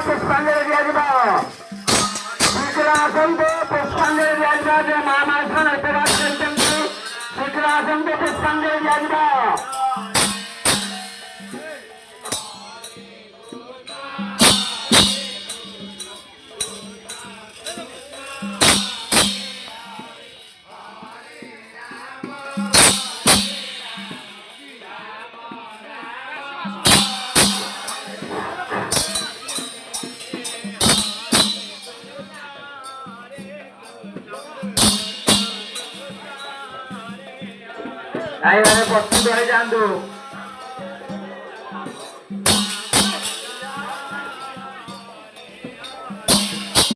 পুষ্পাঞ্জলি দিয়ে দিব শিখরা আসনকে পুষ্পাঞ্জলি দিয়ে দিব যে মা মাঝখানে উপবাস করছেন শিখরা আসনকে পুষ্পাঞ্জলি দিয়ে দিব এইবারে প্রস্তুত হয়ে যান।